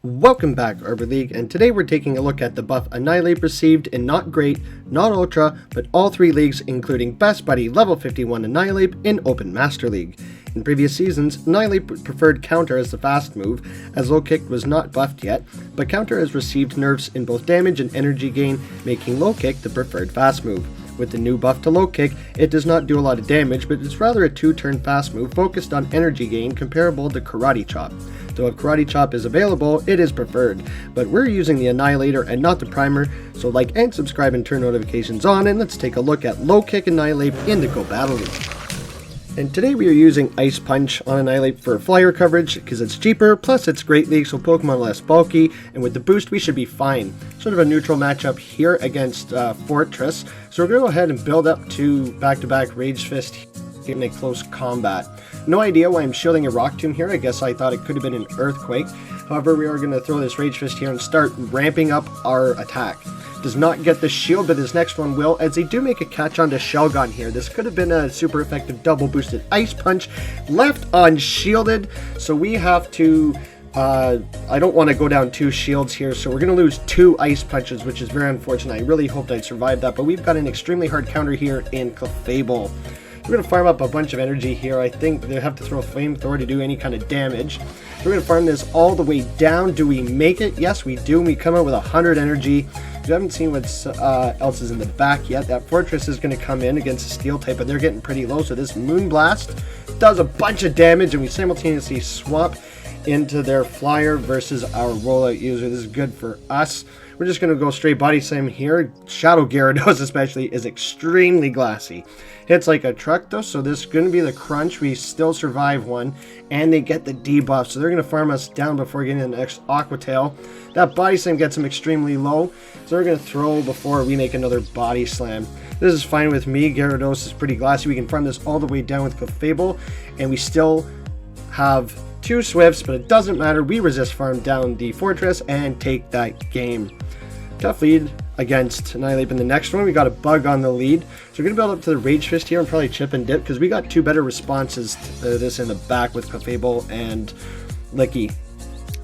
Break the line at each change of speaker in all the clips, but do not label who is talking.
Welcome back, Arbor League, and today we're taking a look at the buff Annihilate received in Not Great, Not Ultra, but all three leagues, including Best Buddy Level 51 Annihilate in Open Master League. In previous seasons, Annihilate preferred Counter as the fast move, as Low Kick was not buffed yet, but Counter has received nerfs in both damage and energy gain, making Low Kick the preferred fast move. With the new buff to Low Kick, it does not do a lot of damage, but it's rather a 2-turn fast move focused on energy gain comparable to Karate Chop. So if Karate Chop is available, it is preferred, but we're using the Annihilator and not the Primer, so like and subscribe and turn notifications on, and let's take a look at Low Kick Annihilate in the Go Battle League. And today we are using Ice Punch on Annihilate for flyer coverage because it's cheaper, plus it's Great League so Pokemon are less bulky, and with the boost we should be fine. Sort of a neutral matchup here against Fortress, so we're going to go ahead and build up to back-to-back Rage Fist in a close combat. No idea why I'm shielding a Rock Tomb here. I guess I thought it could have been an Earthquake. However, we are going to throw this Rage Fist here and start ramping up our attack. Does not get the shield, but this next one will, as they do make a catch onto Shelgon here. This could have been a super effective double boosted Ice Punch, left unshielded, so we have to I don't want to go down 2 shields here, so we're going to lose 2 Ice Punches, which is very unfortunate. I really hoped I'd survive that, but we've got an extremely hard counter here in Clefable. We're going to farm up a bunch of energy here. I think they have to throw Flamethrower to do any kind of damage. So we're going to farm this all the way down. Do we make it? Yes, we do. We come out with 100 energy. We haven't seen what else is in the back yet. That Fortress is going to come in against a Steel type, but they're getting pretty low. So this Moonblast does a bunch of damage, and we simultaneously swap into their Flyer versus our Rollout user. This is good for us. We're just going to go straight Body Slam here. Shadow Gyarados especially is extremely glassy. Hits like a truck though, so this is going to be the crunch. We still survive one, and they get the debuff, so they're going to farm us down before getting the next Aqua Tail. That Body Slam gets them extremely low, so they're going to throw before we make another Body Slam. This is fine with me. Gyarados is pretty glassy. We can farm this all the way down with Clefable, and we still have 2 Swifts, but it doesn't matter. We resist farm down the Fortress and take that game. Tough lead against Annihilate in the next one. We got a Bug on the lead. So we're going to build up to the Rage Fist here and probably chip and dip because we got 2 better responses to this in the back with Clefable and Licky.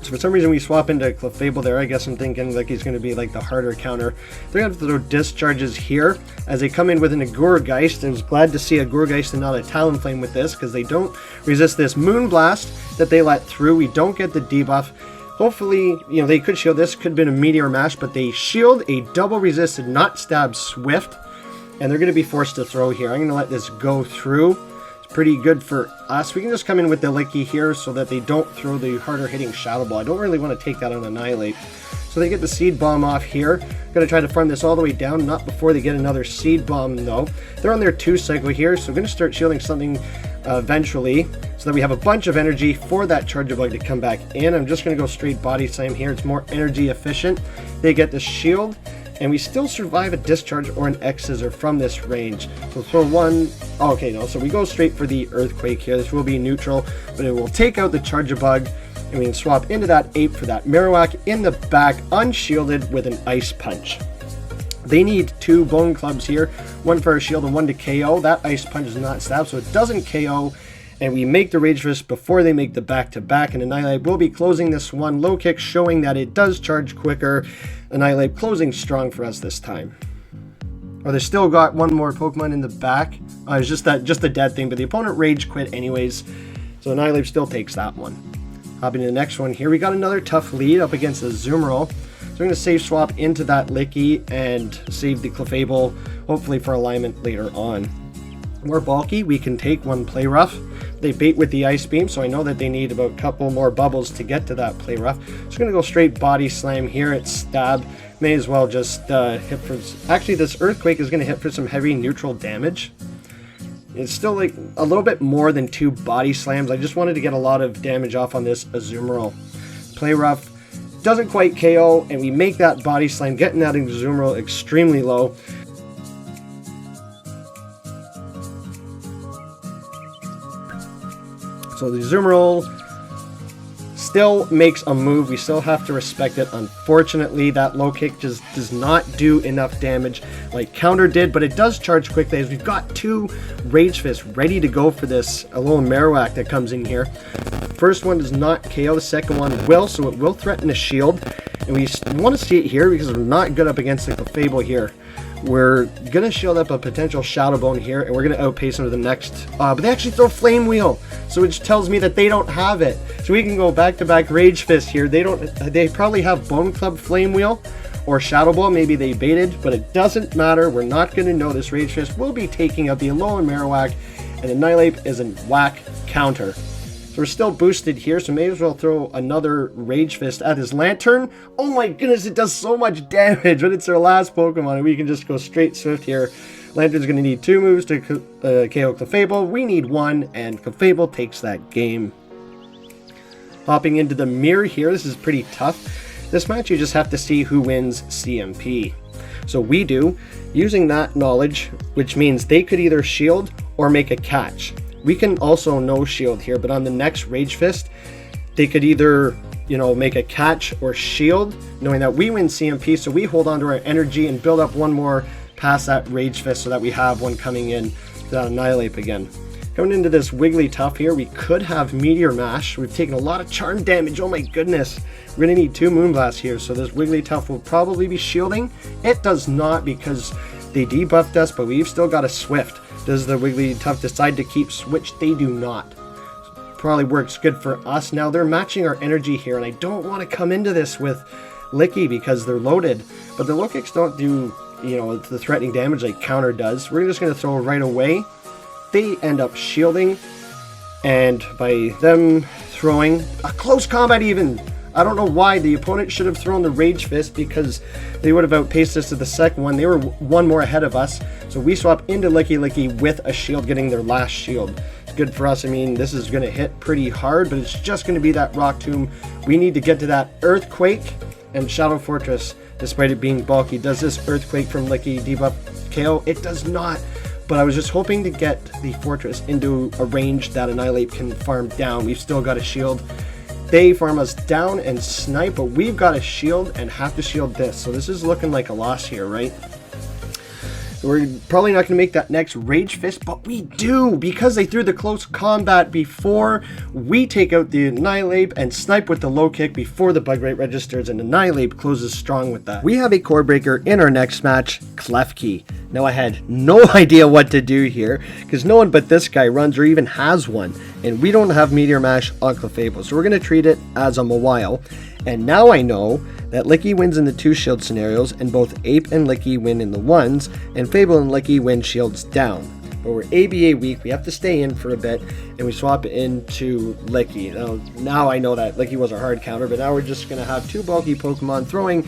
So for some reason we swap into Clefable there. I guess I'm thinking Licky's going to be like the harder counter. They're going to have to throw Discharges here as they come in with an Agurgeist. I was glad to see a Agurgeist and not a Talonflame with this because they don't resist this Moonblast that they let through. We don't get the debuff. Hopefully, you know, they could shield this. Could have been a Meteor Mash, but they shield a double resisted Not Stab Swift, and they're going to be forced to throw here. I'm going to let this go through. It's pretty good for us. We can just come in with the Licky here so that they don't throw the harder hitting Shadow Ball. I don't really want to take that on Annihilate. So they get the Seed Bomb off here. Going to try to farm this all the way down, not before they get another Seed Bomb though. They're on their 2 cycle here, so I'm going to start shielding something eventually, so that we have a bunch of energy for that Charger Bug to come back in. I'm just going to go straight Body Slam here. It's more energy efficient. They get the shield, and we still survive a Discharge or an X-Scissor from this range. So throw one. Oh, okay, no. So we go straight for the Earthquake here. This will be neutral, but it will take out the Charger Bug, and we can swap into that Ape for that Marowak in the back, unshielded with an Ice Punch. They need 2 Bone Clubs here, 1 for a shield and 1 to KO. That Ice Punch is not stab, so it doesn't KO, and we make the Rage Fist before they make the back-to-back, and Annihilate will be closing this one. Low Kick showing that it does charge quicker. Annihilate closing strong for us this time. Oh, they still got 1 more Pokemon in the back. It's just the dead thing, but the opponent Rage quit anyways, so Annihilate still takes that one. Hopping to the next one here, we got another tough lead up against the Azumarill. So I'm going to save swap into that Licky and save the Clefable, hopefully for alignment later on. More bulky, we can take 1 Play Rough. They bait with the Ice Beam, so I know that they need about a couple more bubbles to get to that Play Rough. So I'm going to go straight Body Slam here at Stab. May as well just hit for... Actually, this Earthquake is going to hit for some heavy neutral damage. It's still like a little bit more than 2 Body Slams. I just wanted to get a lot of damage off on this Azumarill. Play Rough doesn't quite KO, and we make that Body Slam, getting that Azumarill extremely low. So the Azumarill still makes a move. We still have to respect it. Unfortunately, that Low Kick just does not do enough damage like Counter did, but it does charge quickly as we've got 2 Rage Fists ready to go for this. A little Marowak that comes in here. first one does not KO, the second one will, so it will threaten a shield. And we want to see it here because we're not good up against the Clefable here. We're going to shield up a potential Shadowbone here, and we're going to outpace them to the next. But they actually throw Flame Wheel, so which tells me that they don't have it. So we can go back-to-back Rage Fist here. They probably have Bone Club Flame Wheel or Shadow Ball. Maybe they baited, but it doesn't matter. We're not going to know. This Rage Fist will be taking out the Alolan Marowak, and Annihilate is a whack counter. So we're still boosted here, so may as well throw another Rage Fist at his Lantern. Oh my goodness, it does so much damage, but it's our last Pokemon, and we can just go straight Swift here. Lantern's going to need 2 moves to KO Clefable. We need 1, and Clefable takes that game. Hopping into the mirror here, this is pretty tough. This match, you just have to see who wins CMP. So we do, using that knowledge, which means they could either shield or make a catch. We can also no shield here, but on the next Rage Fist, they could either, you know, make a catch or shield, knowing that we win CMP, so we hold on to our energy and build up one more past that Rage Fist so that we have one coming in to Annihilate again. Coming into this Wigglytuff here, we could have Meteor Mash. We've taken a lot of charm damage, oh my goodness. We're going to need 2 Moonblasts here, so this Wigglytuff will probably be shielding. It does not because they debuffed us, but we've still got a Swift. Does the Wigglytuff decide to keep Switch? They do not. Probably works good for us. Now they're matching our energy here, and I don't want to come into this with Licky because they're loaded. But the low kicks don't do, you know, the threatening damage like Counter does. We're just going to throw right away. They end up shielding, and by them throwing a close combat even. I don't know why the opponent should have thrown the Rage Fist because they would have outpaced us to the second one. They were 1 more ahead of us. So we swap into Licky with a shield, getting their last shield. It's good for us. I mean, this is going to hit pretty hard, but it's just going to be that Rock Tomb. We need to get to that Earthquake and Shadow Fortress, despite it being bulky. Does this Earthquake from Licky debuff KO? It does not. But I was just hoping to get the Fortress into a range that Annihilate can farm down. We've still got a shield. They farm us down and snipe, but we've got a shield and have to shield this. So this is looking like a loss here, right? We're probably not going to make that next Rage Fist, but we do because they threw the close combat before. We take out the Annihilate and snipe with the low kick before the bug rate registers, and Annihilate closes strong with that. We have a core breaker in our next match, Klefki. Now I had no idea what to do here because no one but this guy runs or even has one, and we don't have Meteor Mash on Clefable, so we're going to treat it as a Mawile. And now I know that Licky wins in the 2 shield scenarios, and both Ape and Licky win in the 1s, and Fable and Licky win shields down. But we're ABA weak, we have to stay in for a bit, and we swap into Licky. Now I know that Licky was our hard counter, but now we're just going to have 2 bulky Pokemon throwing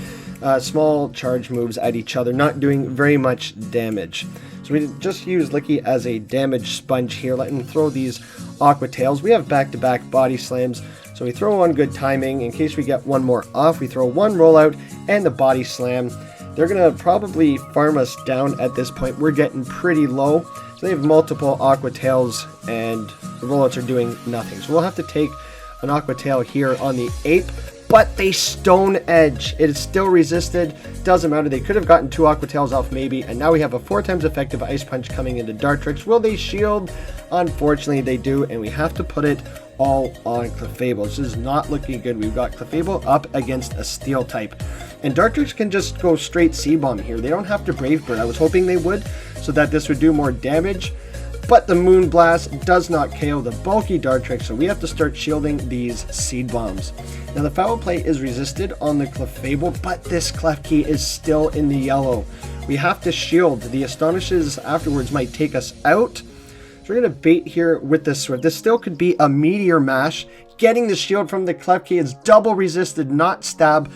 small charge moves at each other, not doing very much damage. So we just use Licky as a damage sponge here, letting him throw these Aqua Tails. We have back-to-back Body Slams, so we throw on good timing. In case we get one more off, we throw 1 Rollout and the Body Slam. They're going to probably farm us down at this point. We're getting pretty low. So they have multiple Aqua Tails, and the Rollouts are doing nothing. So we'll have to take an Aqua Tail here on the Ape, but they Stone Edge. It is still resisted. Doesn't matter. They could have gotten 2 Aqua Tails off maybe, and now we have a 4 times effective Ice Punch coming into Dartrix. Will they shield? Unfortunately, they do, and we have to put it all on Clefable. This is not looking good. We've got Clefable up against a Steel type, and Dartrix can just go straight C-Bomb here. They don't have to Brave Bird. I was hoping they would, so that this would do more damage, but the Moonblast does not KO the bulky Dartrix, so we have to start shielding these Seed Bombs. Now the Foul Play is resisted on the Clefable, but this Klefki is still in the yellow. We have to shield. The Astonishes afterwards might take us out. So we're going to bait here with this Swift. This still could be a Meteor Mash. Getting the shield from the Klefki is double resisted, not stab.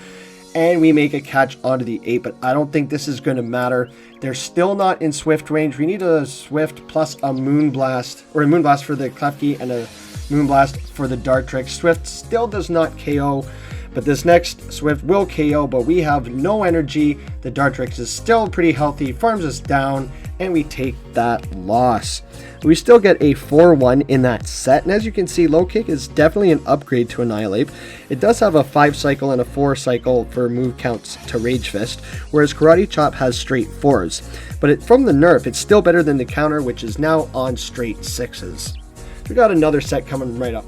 And we make a catch onto the Ape, but I don't think this is going to matter. They're still not in Swift range. We need a Swift plus a Moonblast, or a Moonblast for the Klefki and a Moonblast for the Dartrix. Swift still does not KO, but this next Swift will KO, but we have no energy. The Dartrix is still pretty healthy, farms us down, and we take that loss. We still get a 4-1 in that set, and as you can see, Low Kick is definitely an upgrade to Annihilate. It does have a 5 cycle and a 4 cycle for move counts to Rage Fist, whereas Karate Chop has straight 4s. But from the nerf, it's still better than the counter, which is now on straight 6s. We got another set coming right up.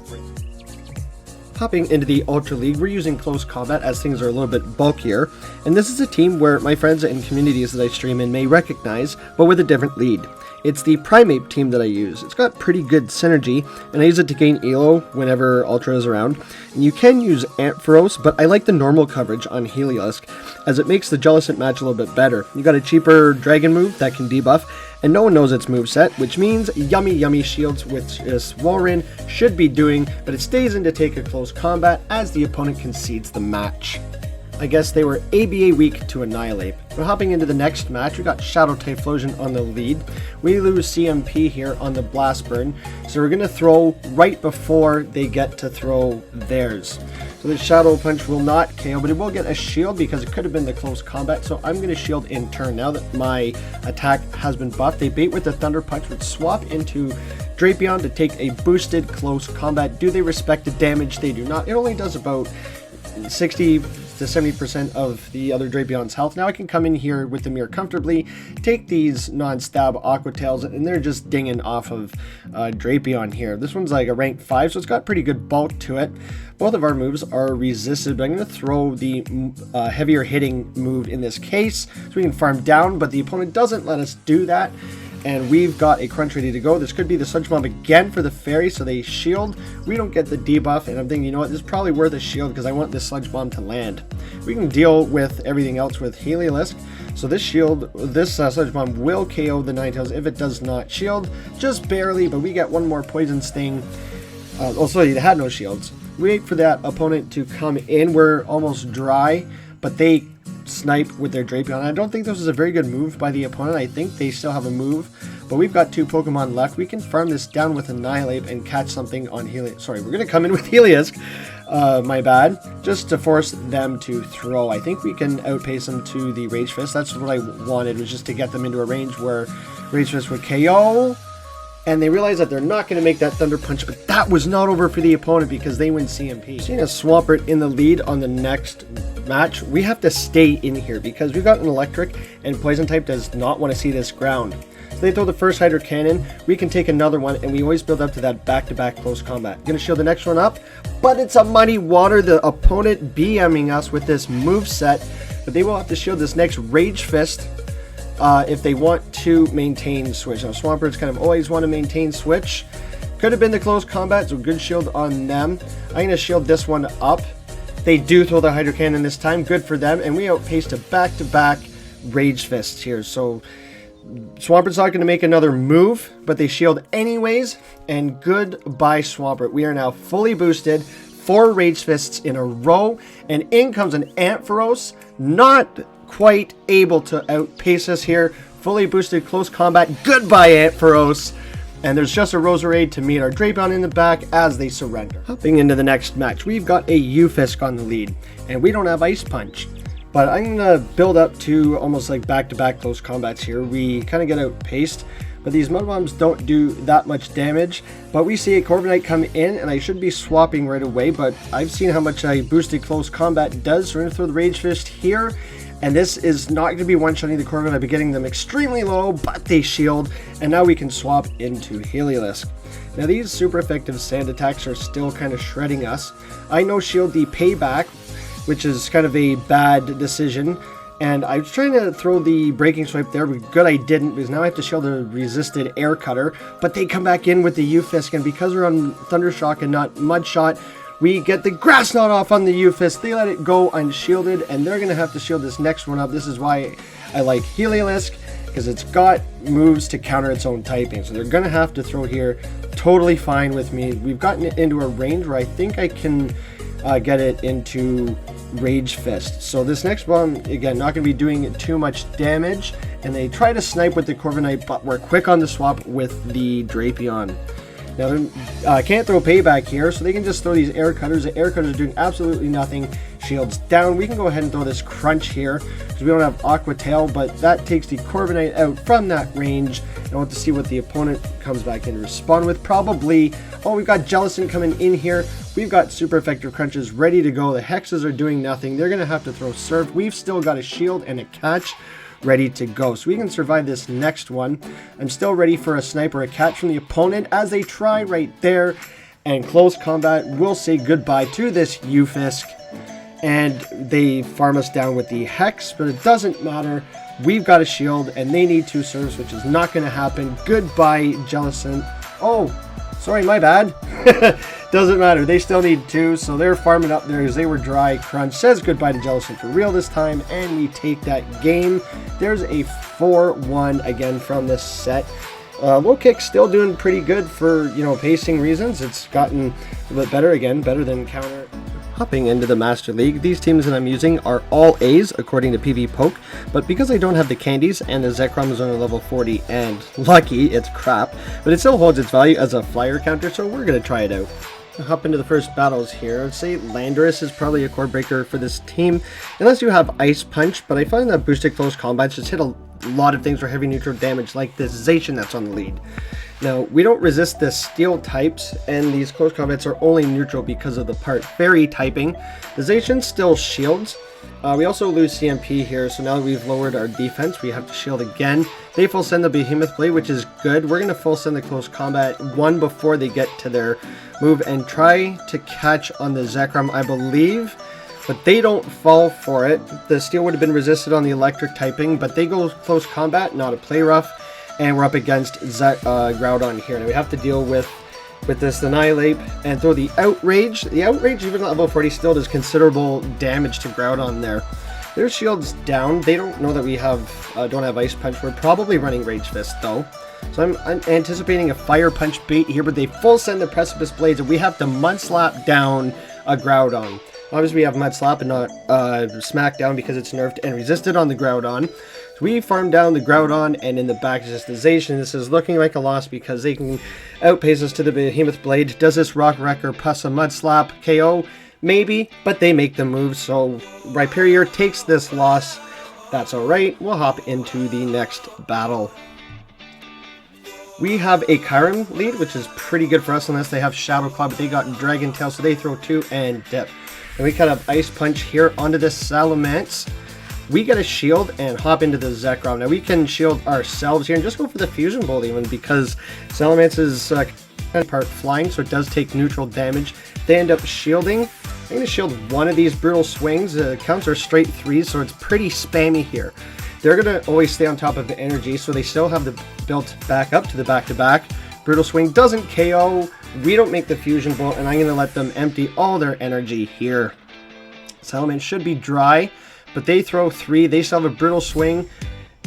Hopping into the Ultra League, we're using close combat as things are a little bit bulkier, and this is a team where my friends and communities that I stream in may recognize, but with a different lead. It's the Primeape team that I use. It's got pretty good synergy, and I use it to gain Elo whenever Ultra is around. And you can use Ampharos, but I like the normal coverage on Heliolisk, as it makes the Jellicent match a little bit better. You got a cheaper Dragon move that can debuff, and no one knows its moveset, which means yummy shields, which is Walrein should be doing, but it stays in to take a close combat as the opponent concedes the match. I guess they were ABA weak to Annihilate. But hopping into the next match, we got Shadow Typhlosion on the lead. We lose CMP here on the Blast Burn, so we're going to throw right before they get to throw theirs. So the Shadow Punch will not KO, but it will get a shield because it could have been the close combat, so I'm going to shield in turn. Now that my attack has been buffed, they bait with the Thunder Punch, which swap into Drapion to take a boosted close combat. Do they respect the damage? They do not. It only does about 60 to 70% of the other Drapion's health. Now I can come in here with the mirror comfortably, take these non-stab Aqua Tails, and they're just dinging off of Drapion here. This one's like a rank 5, so it's got pretty good bulk to it. Both of our moves are resisted, but I'm going to throw the heavier hitting move in this case, so we can farm down, but the opponent doesn't let us do that. And we've got a crunch ready to go. This could be the Sludge Bomb again for the fairy, so they shield. We don't get the debuff, and I'm thinking, you know what, this is probably worth a shield because I want this Sludge Bomb to land. We can deal with everything else with Heliolisk. So this shield, this Sludge Bomb will KO the Ninetales if it does not shield. Just barely, but we get one more Poison Sting. Also, they had no shields. We wait for that opponent to come in. We're almost dry, but they snipe with their Drapion. I don't think this was a very good move by the opponent. I think they still have a move, but we've got 2 Pokemon left. We can farm this down with Annihilate and catch something on Heliolisk. Sorry, we're going to come in with Heliolisk. My bad. Just to force them to throw. I think we can outpace them to the Rage Fist. That's what I wanted, was just to get them into a range where Rage Fist would KO. And they realize that they're not going to make that Thunder Punch, but that was not over for the opponent because they win CMP. Seeing a Swampert in the lead on the next match, we have to stay in here because we've got an Electric, and Poison type does not want to see this ground. So they throw the first Hydro Cannon, we can take another one, and we always build up to that back-to-back close combat. Going to shield the next one up, but it's a muddy water. The opponent BMing us with this move set, but they will have to shield this next Rage Fist if they want to maintain Switch. Now, Swamperts kind of always want to maintain Switch. Could have been the close combat, so good shield on them. I'm going to shield this one up. They do throw the Hydro Cannon this time. Good for them. And we outpace to back-to-back Rage Fists here. So Swampert's not going to make another move, but they shield anyways. And goodbye, Swampert. We are now fully boosted. 4 Rage Fists in a row. And in comes an Ampharos. Not quite able to outpace us here. Fully boosted close combat. Goodbye, Ampharos. And there's just a Roserade to meet our Drapion in the back as they surrender. Hopping into the next match, we've got a Ufisk on the lead, and we don't have Ice Punch. But I'm going to build up to almost like back-to-back close combats here. We kind of get outpaced, but these Mud Bombs don't do that much damage. But we see a Corviknight come in, and I should be swapping right away, but I've seen how much a boosted close combat does, so we're going to throw the Rage Fist here. And this is not going to be one-shotting the Corviknight. I've been getting them extremely low, but they shield. And now we can swap into Heliolisk. Now these super effective sand attacks are still kind of shredding us. I no-shield the Payback, which is kind of a bad decision. And I was trying to throw the Breaking Swipe there, but good I didn't, because now I have to shield the resisted Air Cutter. But they come back in with the Ufisk, and because we're on Thunder Shock and not Mud Shot, we get the Grass Knot off on the Ufisk. They let it go unshielded, and they're going to have to shield this next one up. This is why I like Heliolisk, because it's got moves to counter its own typing. So they're going to have to throw here. Totally fine with me. We've gotten it into a range where I think I can get it into Rage Fist. So this next bomb, again, not going to be doing too much damage. And they try to snipe with the Corviknight, but we're quick on the swap with the Drapion. Now, they can't throw Payback here, so they can just throw these Air Cutters. The Air Cutters are doing absolutely nothing. Shields down. We can go ahead and throw this Crunch here, because we don't have Aqua Tail, but that takes the Corviknight out from that range. I want to see what the opponent comes back in to respond with. Probably, oh, we've got Jellicent coming in here. We've got super effective Crunches ready to go. The Hexes are doing nothing. They're going to have to throw Surf. We've still got a Shield and a Catch ready to go, so we can survive this next one. I'm still ready for a Snipe or a Catch from the opponent as they try right there, And close combat will say goodbye to this Ufisk. And they farm us down with the Hex, but it doesn't matter. We've got a shield, and they need 2 serves, which is not going to happen. Goodbye, Jellicent. Oh, sorry, my bad. Doesn't matter. They still need 2, so they're farming up there as they were dry. Crunch says goodbye to Jellicent for real this time, and we take that game. There's a 4-1 again from this set. Low kick still doing pretty good for, pacing reasons. It's gotten a bit better again, better than counter. Hopping into the Master League, these teams that I'm using are all A's according to PV Poke, but because I don't have the candies and the Zekrom is only level 40 and lucky, it's crap, but it still holds its value as a flyer counter, so we're going to try it out. Hop into the first battles here. I'd say Landorus is probably a core breaker for this team, unless you have Ice Punch, but I find that boosted close combats just hit a lot of things for heavy neutral damage, like this Zacian that's on the lead. Now, we don't resist the steel types, and these close combats are only neutral because of the part fairy typing. The Zacian still shields. We also lose CMP here, so now that we've lowered our defense, we have to shield again. They full send the Behemoth Blade, which is good. We're going to full send the close combat one before they get to their move and try to catch on the Zekrom, I believe. But they don't fall for it. The steel would have been resisted on the electric typing, but they go close combat, not a play rough. And we're up against Groudon here. Now we have to deal with this Annihilate and throw the Outrage. The Outrage, even at level 40, still does considerable damage to Groudon there. Their shield's down. They don't know that we don't have Ice Punch. We're probably running Rage Fist though. So I'm anticipating a Fire Punch bait here, but they full send the Precipice Blades and we have to Mud Slap down a Groudon. Obviously we have Mud Slap and not Smackdown because it's nerfed and resisted on the Groudon. So we farm down the Groudon, and in the back is just the Zacian. This is looking like a loss because they can outpace us to the Behemoth Blade. Does this Rock Wrecker plus a Mud Slap KO? Maybe, but they make the move, so Rhyperior takes this loss. That's alright. We'll hop into the next battle. We have a Kyurem lead, which is pretty good for us unless they have Shadow Claw, but they got Dragon Tail, so they throw 2 and dip. And we kind of Ice Punch here onto the Salamence. We get a shield and hop into the Zekrom. Now we can shield ourselves here and just go for the Fusion Bolt even because Salamence is kind of part flying, so it does take neutral damage. They end up shielding. I'm going to shield one of these Brutal Swings. Counts are straight 3s, so it's pretty spammy here. They're going to always stay on top of the energy, so they still have the built back up to the back-to-back. Brutal Swing doesn't KO. We don't make the Fusion Bolt, and I'm going to let them empty all their energy here. Salamence should be dry, but they throw 3. They still have a Brutal Swing,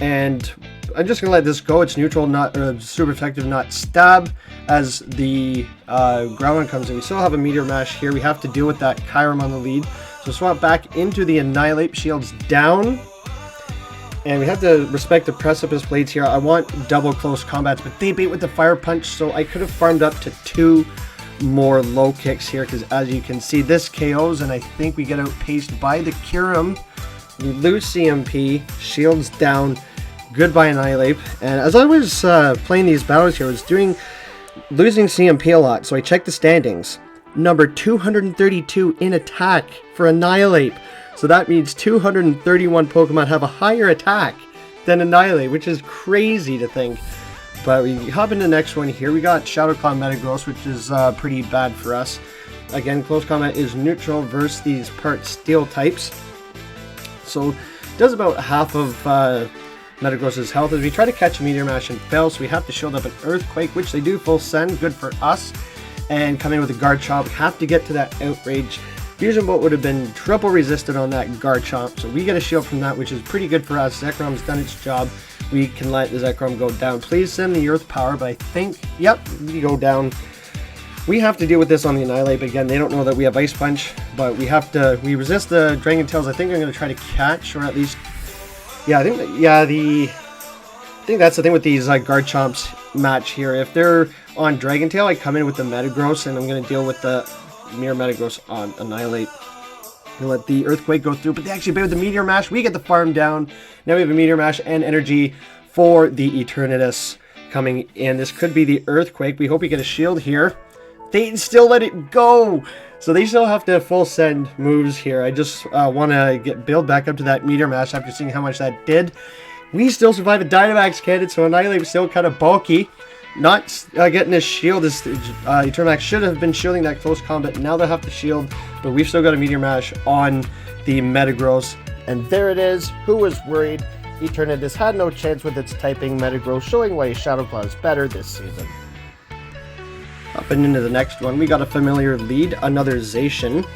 and I'm just going to let this go. It's neutral, not super effective, not stab, as the Groudon comes in. We still have a Meteor Mash here. We have to deal with that Kyurem on the lead. So swap back into the Annihilate. Shields down. And we have to respect the Precipice Blades here. I want double close combats, but they bait with the Fire Punch, so I could have farmed up to 2 more low kicks here, because as you can see, this KOs, and I think we get outpaced by the Kyurem. We lose CMP, shields down, goodbye Annihilate. And as I was playing these battles here, I was losing CMP a lot, so I checked the standings. Number 232 in attack for Annihilate. So that means 231 Pokemon have a higher attack than Annihilate, which is crazy to think. But we hop into the next one here. We got Shadow Claw Metagross, which is pretty bad for us. Again, close combat is neutral versus these part steel types. So it does about half of Metagross's health as we try to catch Meteor Mash and fail. So we have to shield up an Earthquake, which they do full send, good for us. And come in with a Garchomp. We have to get to that Outrage. Fusion Bolt would have been triple resisted on that Garchomp, so we get a shield from that, which is pretty good for us. Zekrom's done its job. We can let the Zekrom go down. Please send the Earth Power, but I think, yep, we go down. We have to deal with this on the Annihilate again. They don't know that we have Ice Punch, but we resist the Dragon Tails. I think I'm going to try to catch, or at least, yeah, I think that's the thing with these Garchomps match here. If they're on Dragon Tail, I come in with the Metagross, and I'm going to deal with the Mirror Metagross on Annihilate. We'll let the Earthquake go through, but they actually bait with the Meteor Mash. We get the farm down. Now we have a Meteor Mash and energy for the Eternatus coming in. This could be the Earthquake. We hope we get a shield here. They still let it go. So they still have to full send moves here. I just want to build back up to that Meteor Mash after seeing how much that did. We still survive a Dynamax cannon, so Annihilate is still kind of bulky. not getting his shield. His Eternamax should have been shielding that close combat. Now they have to shield, but we've still got a Meteor Mash on the Metagross. And there it is. Who was worried? Eternatus had no chance with its typing. Metagross showing why Shadow Claw is better this season. Up and into the next one, we got a familiar lead, another Zacian.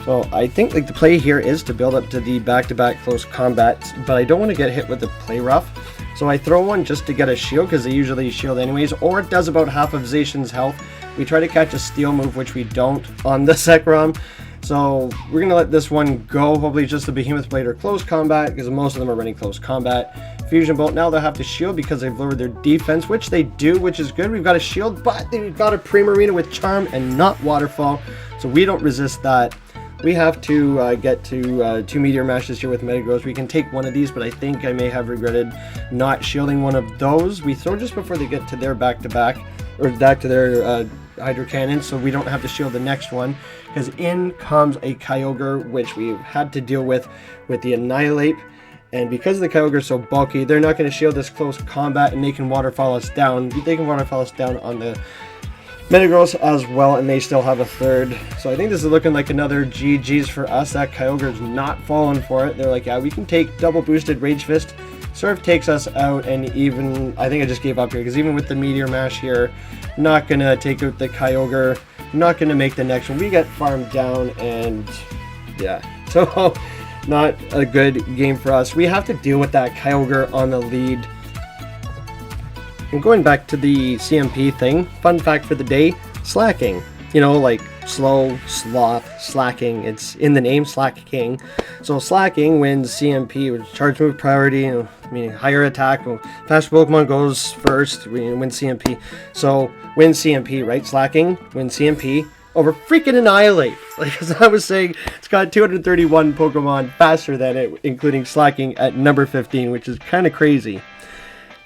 So I think like the play here is to build up to the back-to-back close combats, but I don't want to get hit with the play rough. So I throw one just to get a shield, because they usually shield anyways, or it does about half of Zacian's health. We try to catch a steel move, which we don't on the Zekrom. So we're going to let this one go. Hopefully just the Behemoth Blade or close combat, because most of them are running close combat. Fusion Bolt, now they'll have to shield because they've lowered their defense, which they do, which is good. We've got a shield, but they've got a Primarina with Charm and not Waterfall, so we don't resist that. We have to get to 2 Meteor Mashes here with Metagross. We can take one of these, but I think I may have regretted not shielding one of those. We throw just before they get to their back-to-back, or back to their Hydro Cannon, so we don't have to shield the next one, because in comes a Kyogre, which we've had to deal with the Annihilate. And because the Kyogre is so bulky, they're not going to shield this close combat, and they can Waterfall us down. They can Waterfall us down on the Metagross as well, and they still have a third. So I think this is looking like another GG's for us. That Kyogre is not falling for it. They're like, yeah, we can take double boosted Rage Fist. Surf takes us out, and even, I think I just gave up here, because even with the Meteor Mash here, not going to take out the Kyogre, not going to make the next one. We get farmed down, and yeah, so not a good game for us. We have to deal with that Kyogre on the lead. And going back to the CMP thing, fun fact for the day, slacking. You know, like slow, sloth, slacking. It's in the name, slacking. So slacking wins CMP, which is charge move priority, meaning higher attack. Well, faster Pokemon goes first, win CMP. So win CMP, right? Slacking, win CMP over freaking Annihilate. Like as I was saying, it's got 231 Pokemon faster than it, including slacking at number 15, which is kind of crazy.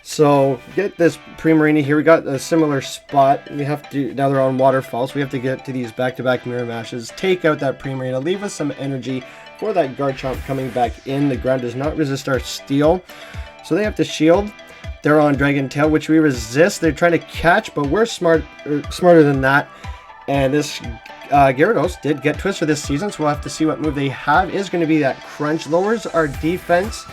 So get this Primarina here. We got a similar spot. We have to, now they're on Waterfall, so we have to get to these back-to-back Mirror Mashes, take out that Primarina, leave us some energy for that Garchomp coming back in. The ground does not resist our Steel, so they have to shield. They're on Dragon Tail, which we resist. They're trying to catch, but we're smarter than that. And this Gyarados did get Twister this season, so we'll have to see what move they have. Is going to be that Crunch. Lowers our defense.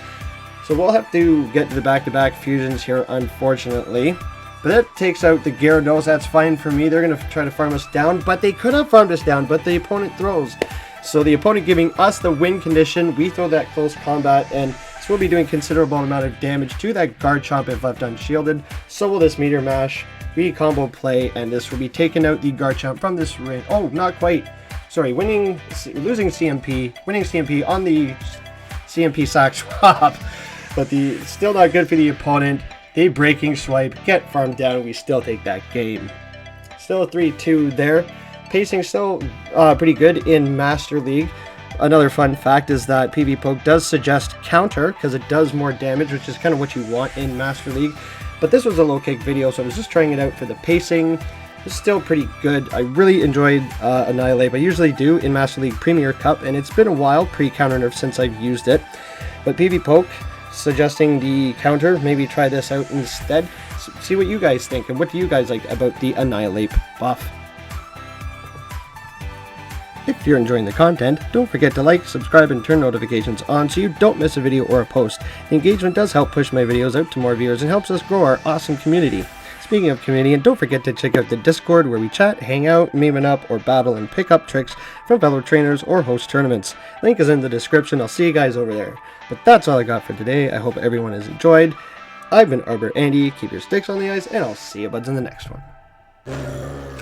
So we'll have to get to the back-to-back fusions here, unfortunately. But that takes out the Gyarados. That's fine for me. They're going to try to farm us down, but they could have farmed us down, but the opponent throws. So the opponent giving us the win condition. We throw that close combat, and this will be doing considerable amount of damage to that Garchomp if left unshielded. So will this Meteor Mash. We combo play, and this will be taking out the Garchomp from this ring. Oh, not quite. Sorry, losing CMP, winning CMP on the CMP sack swap. But still not good for the opponent. They breaking swipe, get farmed down, we still take that game. Still a 3-2 there. Pacing still pretty good in Master League. Another fun fact is that PB Poke does suggest counter, because it does more damage, which is kind of what you want in Master League. But this was a low kick video, so I was just trying it out for the pacing. It's still pretty good. I really enjoyed Annihilate. I usually do in Master League Premier Cup, and it's been a while pre-counter nerf since I've used it. But PB Poke suggesting the counter, maybe try this out instead. See what you guys think, and what do you guys like about the Annihilate buff. If you're enjoying the content, don't forget to like, subscribe, and turn notifications on so you don't miss a video or a post. The engagement does help push my videos out to more viewers and helps us grow our awesome community. Speaking of community, don't forget to check out the Discord where we chat, hang out, meme up, or battle and pick up tricks from fellow trainers or host tournaments. Link is in the description. I'll see you guys over there. But that's all I got for today. I hope everyone has enjoyed. I've been ArborAndy. Keep your sticks on the ice, and I'll see you buds in the next one.